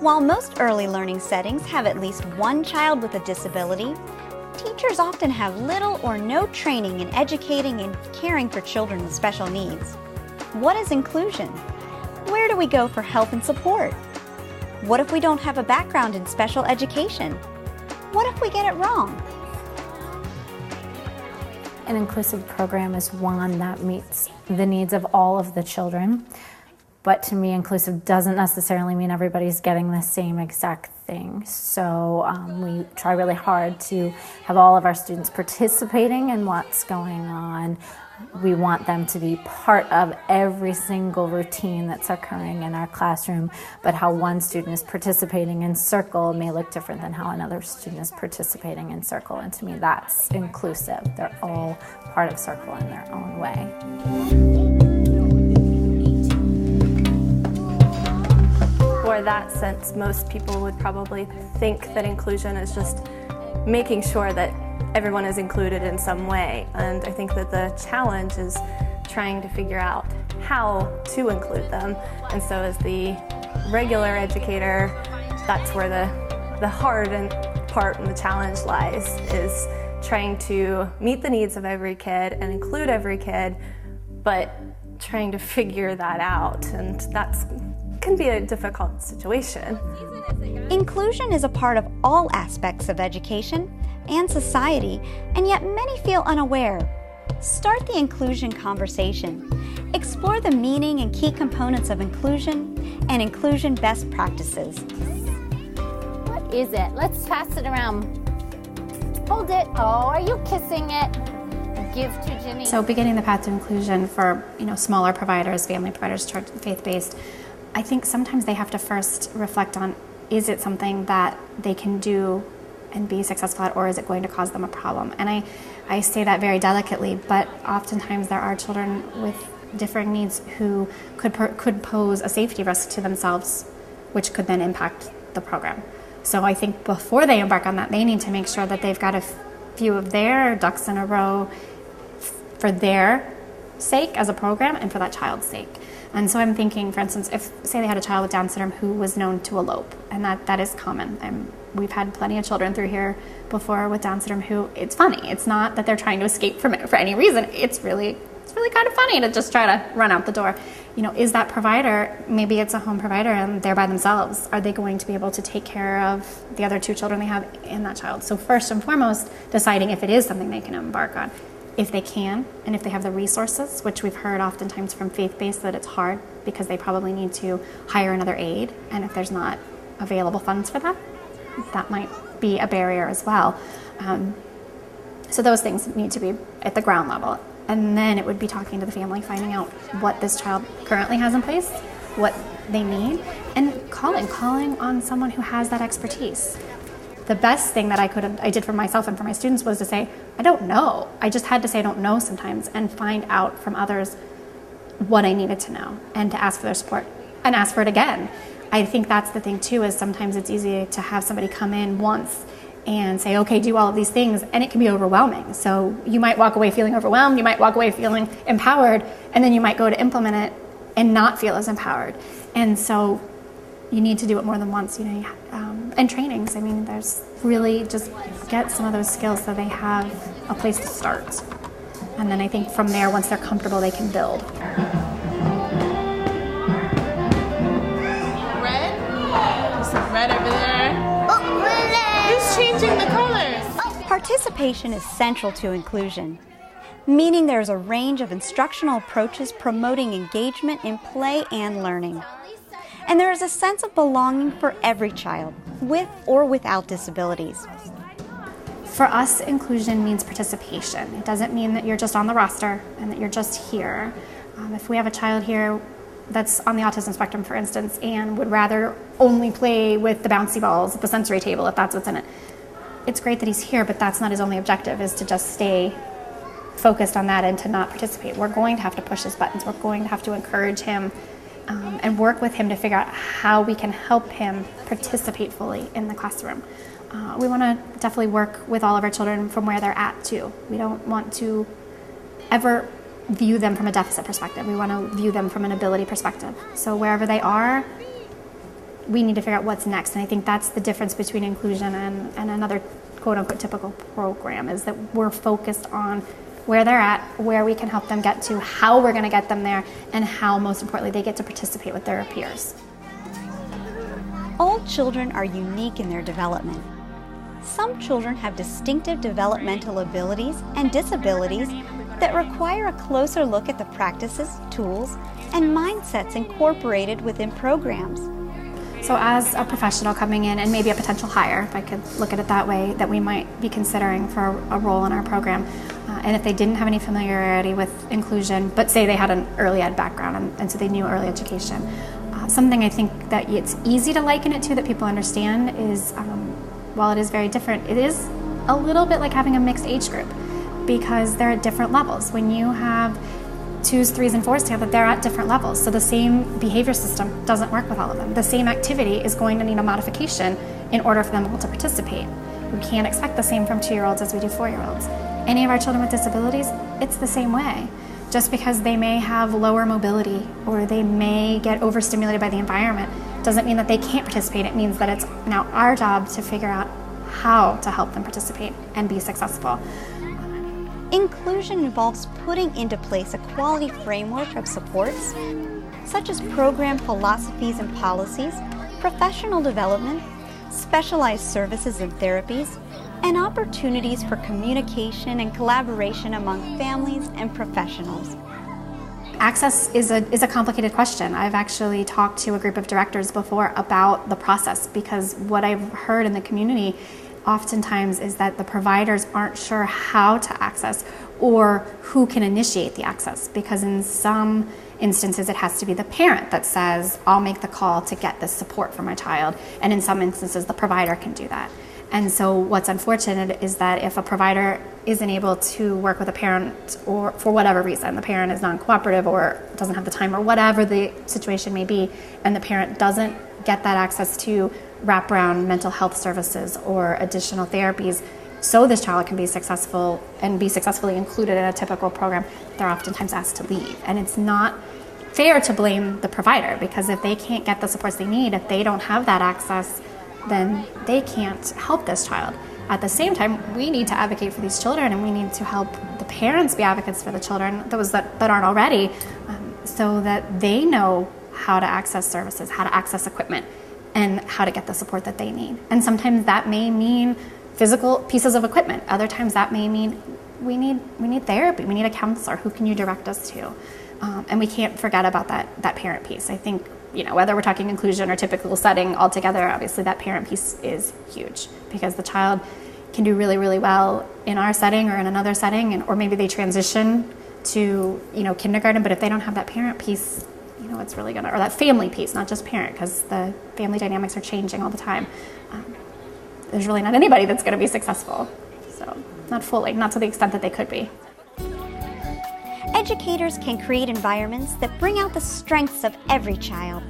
While most early learning settings have at least one child with a disability, teachers often have little or no training in educating and caring for children with special needs. What is inclusion? Where do we go for help and support? What if we don't have a background in special education? What if we get it wrong? An inclusive program is one that meets the needs of all of the children. But to me, inclusive doesn't necessarily mean everybody's getting the same exact thing. So we try really hard to have all of our students participating in what's going on. We want them to be part of every single routine that's occurring in our classroom, but how one student is participating in circle may look different than how another student is participating in circle. And to me, that's inclusive. They're all part of circle in their own way. For that sense, most people would probably think that inclusion is just making sure that everyone is included in some way. And I think that the challenge is trying to figure out how to include them. And so as the regular educator, that's where the hard part and the challenge lies, is trying to meet the needs of every kid and include every kid, but trying to figure that out. And that's can be a difficult situation. Inclusion is a part of all aspects of education and society, and yet many feel unaware. Start the inclusion conversation. Explore the meaning and key components of inclusion and inclusion best practices. What is it? Let's pass it around. Hold it. Oh, are you kissing it? Give to Janine. So beginning the path to inclusion for smaller providers, family providers, church, faith-based, I think sometimes they have to first reflect on, is it something that they can do and be successful at, or is it going to cause them a problem? And I say that very delicately, but oftentimes there are children with differing needs who could pose a safety risk to themselves, which could then impact the program. So I think before they embark on that, they need to make sure that they've got a few of their ducks in a row for their sake as a program and for that child's sake. And so I'm thinking, for instance, if, say they had a child with Down syndrome who was known to elope, and that is common. We've had plenty of children through here before with Down syndrome who, it's funny. It's not that they're trying to escape from it for any reason. It's really kind of funny to just try to run out the door. Is that provider, maybe it's a home provider and they're by themselves, are they going to be able to take care of the other two children they have in that child? So first and foremost, deciding if it is something they can embark on. If they can, and if they have the resources, which we've heard oftentimes from faith-based that it's hard because they probably need to hire another aide, and if there's not available funds for that, that might be a barrier as well. So those things need to be at the ground level. And then it would be talking to the family, finding out what this child currently has in place, what they need, and calling on someone who has that expertise. The best thing that I did for myself and for my students was to say, I don't know. I just had to say I don't know sometimes and find out from others what I needed to know and to ask for their support and ask for it again. I think that's the thing too, is sometimes it's easy to have somebody come in once and say, okay, do all of these things, and it can be overwhelming. So you might walk away feeling overwhelmed, you might walk away feeling empowered, and then you might go to implement it and not feel as empowered. And so you need to do it more than once, and trainings. I mean, there's really just get some of those skills so they have a place to start. And then I think from there, once they're comfortable, they can build. Red? There's some red over there. Oh, red! Who's changing the colors? Participation is central to inclusion, meaning there's a range of instructional approaches promoting engagement in play and learning. And there is a sense of belonging for every child, with or without disabilities. For us, inclusion means participation. It doesn't mean that you're just on the roster and that you're just here. If we have a child here that's on the autism spectrum, for instance, and would rather only play with the bouncy balls at the sensory table, if that's what's in it, it's great that he's here, but that's not his only objective, is to just stay focused on that and to not participate. We're going to have to push his buttons. We're going to have to encourage him and work with him to figure out how we can help him participate fully in the classroom. We want to definitely work with all of our children from where they're at too. We don't want to ever view them from a deficit perspective. We want to view them from an ability perspective. So wherever they are, we need to figure out what's next. And I think that's the difference between inclusion and another quote-unquote typical program, is that we're focused on where they're at, where we can help them get to, how we're going to get them there, and how, most importantly, they get to participate with their peers. All children are unique in their development. Some children have distinctive developmental abilities and disabilities that require a closer look at the practices, tools, and mindsets incorporated within programs. So as a professional coming in, and maybe a potential hire, if I could look at it that way, that we might be considering for a role in our program, and if they didn't have any familiarity with inclusion, but say they had an early ed background and so they knew early education, something I think that it's easy to liken it to, that people understand, is while it is very different, it is a little bit like having a mixed age group, because they're at different levels. When you have 2s, 3s, and 4s together, they're at different levels. So the same behavior system doesn't work with all of them. The same activity is going to need a modification in order for them all to participate. We can't expect the same from 2-year-olds as we do 4-year-olds. Any of our children with disabilities, it's the same way. Just because they may have lower mobility or they may get overstimulated by the environment doesn't mean that they can't participate. It means that it's now our job to figure out how to help them participate and be successful. Inclusion involves putting into place a quality framework of supports, such as program philosophies and policies, professional development, specialized services and therapies, and opportunities for communication and collaboration among families and professionals. Access is a complicated question. I've actually talked to a group of directors before about the process, because what I've heard in the community oftentimes is that the providers aren't sure how to access or who can initiate the access, because in some instances it has to be the parent that says, I'll make the call to get this support for my child, and in some instances the provider can do that. And so what's unfortunate is that if a provider isn't able to work with a parent, or for whatever reason, the parent is non-cooperative or doesn't have the time or whatever the situation may be, and the parent doesn't get that access to wraparound mental health services or additional therapies so this child can be successful and be successfully included in a typical program, they're oftentimes asked to leave. And it's not fair to blame the provider, because if they can't get the supports they need, if they don't have that access, then they can't help this child. At the same time, we need to advocate for these children, and we need to help the parents be advocates for the children, those that aren't already, so that they know how to access services, how to access equipment, and how to get the support that they need. And sometimes that may mean physical pieces of equipment. Other times that may mean we need therapy, we need a counselor. Who can you direct us to? And we can't forget about that parent piece. I think, whether we're talking inclusion or typical setting altogether, obviously that parent piece is huge, because the child can do really, really well in our setting or in another setting, or maybe they transition to, kindergarten, but if they don't have that parent piece, it's really or that family piece, not just parent, because the family dynamics are changing all the time. There's really not anybody that's going to be successful. So not fully, not to the extent that they could be. Educators can create environments that bring out the strengths of every child.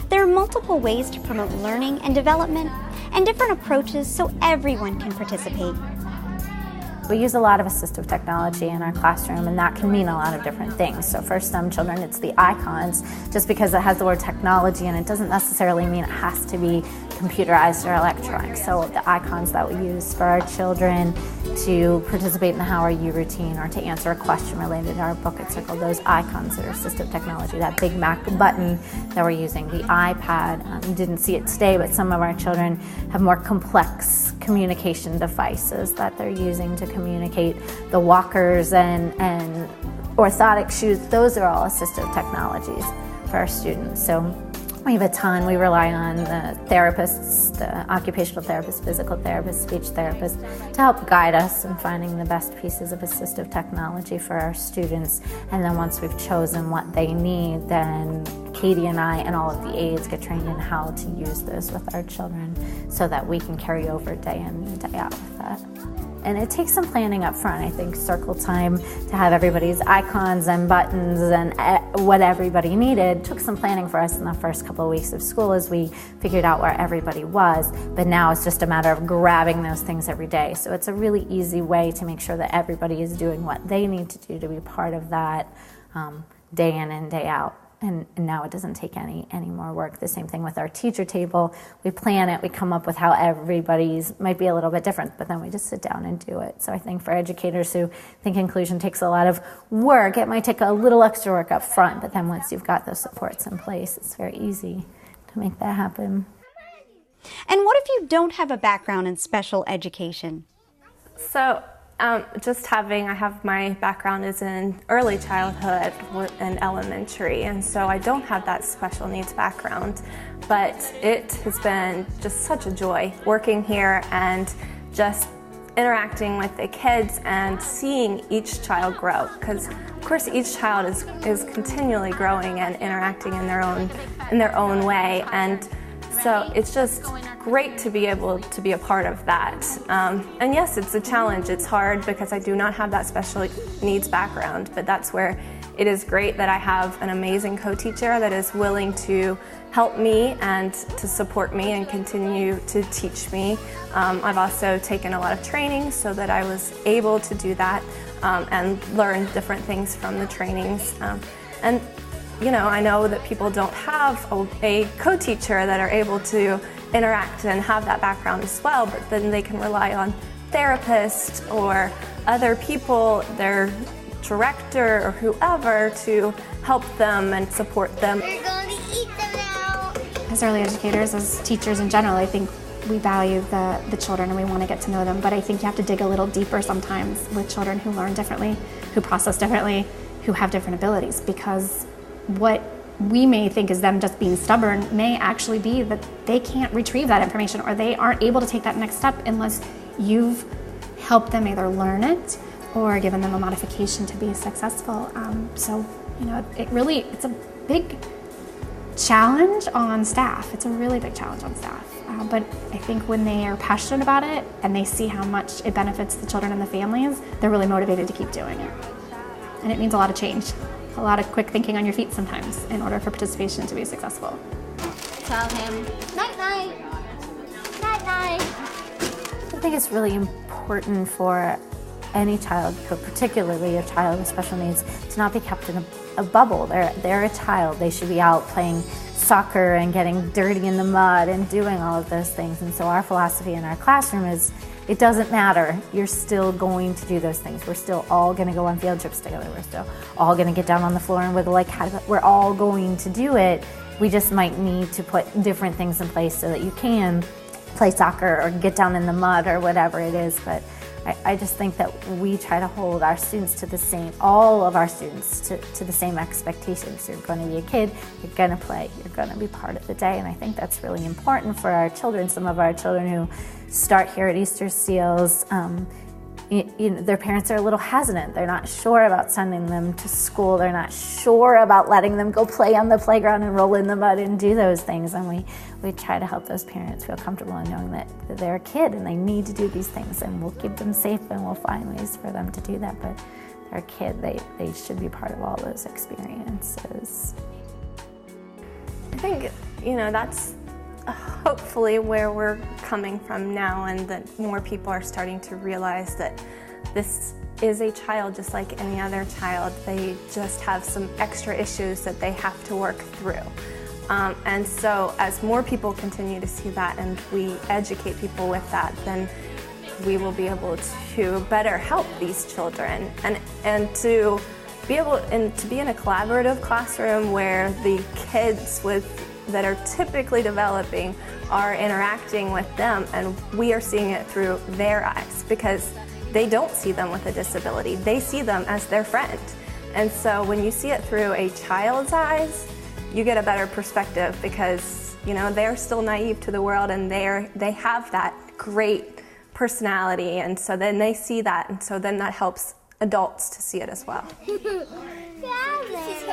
There are multiple ways to promote learning and development, and different approaches so everyone can participate. We use a lot of assistive technology in our classroom, and that can mean a lot of different things. So for some children, it's the icons. Just because it has the word technology in it doesn't necessarily mean it has to be computerized or electronic. So the icons that we use for our children to participate in the How Are You routine, or to answer a question related to our book at Circle, those icons that are assistive technology. That big Mac button that we're using, the iPad. You didn't see it today, but some of our children have more complex communication devices that they're using to communicate. The walkers and orthotic shoes, those are all assistive technologies for our students. So we have a ton. We rely on the therapists, the occupational therapists, physical therapists, speech therapists, to help guide us in finding the best pieces of assistive technology for our students. And then once we've chosen what they need, then Katie and I and all of the aides get trained in how to use this with our children so that we can carry over day in and day out with that. And it takes some planning up front. I think circle time to have everybody's icons and buttons and what everybody needed took some planning for us in the first couple of weeks of school as we figured out where everybody was. But now it's just a matter of grabbing those things every day. So it's a really easy way to make sure that everybody is doing what they need to do to be part of that day in and day out. And now it doesn't take any more work. The same thing with our teacher table. We plan it, we come up with how everybody's might be a little bit different, but then we just sit down and do it. So I think for educators who think inclusion takes a lot of work, it might take a little extra work up front, but then once you've got those supports in place, it's very easy to make that happen. And what if you don't have a background in special education? So I have my background is in early childhood and elementary, and so I don't have that special needs background, but it has been just such a joy working here and just interacting with the kids and seeing each child grow, because of course each child is continually growing and interacting in their own way, and so it's just great to be able to be a part of that. And yes, it's a challenge. It's hard because I do not have that special needs background, but that's where it is great that I have an amazing co-teacher that is willing to help me and to support me and continue to teach me. I've also taken a lot of training so that I was able to do that and learn different things from the trainings. And you know, I know that people don't have a co-teacher that are able to interact and have that background as well, but then they can rely on therapists or other people, their director or whoever, to help them and support them. We're going to eat them now. As early educators, as teachers in general, I think we value the children and we want to get to know them, but I think you have to dig a little deeper sometimes with children who learn differently, who process differently, who have different abilities, because what we may think is them just being stubborn may actually be that they can't retrieve that information or they aren't able to take that next step unless you've helped them either learn it or given them a modification to be successful. So, you know, it's a big challenge on staff. It's a really big challenge on staff. But I think when they are passionate about it and they see how much it benefits the children and the families, they're really motivated to keep doing it. And it means a lot of change. A lot of quick thinking on your feet sometimes in order for participation to be successful. Tell him, night-night, night-night. I think it's really important for any child, but particularly a child with special needs, to not be kept in a bubble. They're a child. They should be out playing soccer and getting dirty in the mud and doing all of those things. And so our philosophy in our classroom is, it doesn't matter. You're still going to do those things. We're still all going to go on field trips together. We're still all going to get down on the floor and wiggle like cats. We're all going to do it. We just might need to put different things in place so that you can play soccer or get down in the mud or whatever it is. But I just think that we try to hold our students to the same, all of our students to the same expectations. You're going to be a kid, you're going to play, you're going to be part of the day, and I think that's really important for our children. Some of our children who start here at Easter Seals, their parents are a little hesitant. They're not sure about sending them to school. They're not sure about letting them go play on the playground and roll in the mud and do those things. And we try to help those parents feel comfortable in knowing that they're a kid and they need to do these things, and we'll keep them safe and we'll find ways for them to do that. But they're a kid. They should be part of all those experiences. I think, that's hopefully where we're coming from now, and that more people are starting to realize that this is a child just like any other child. They just have some extra issues that they have to work through. And so as more people continue to see that and we educate people with that, then we will be able to better help these children and to be able to be in a collaborative classroom where the kids that are typically developing are interacting with them, and we are seeing it through their eyes, because they don't see them with a disability. They see them as their friend. And so when you see it through a child's eyes, you get a better perspective, because they're still naive to the world and they have that great personality, and so then they see that, and so then that helps adults to see it as well. This is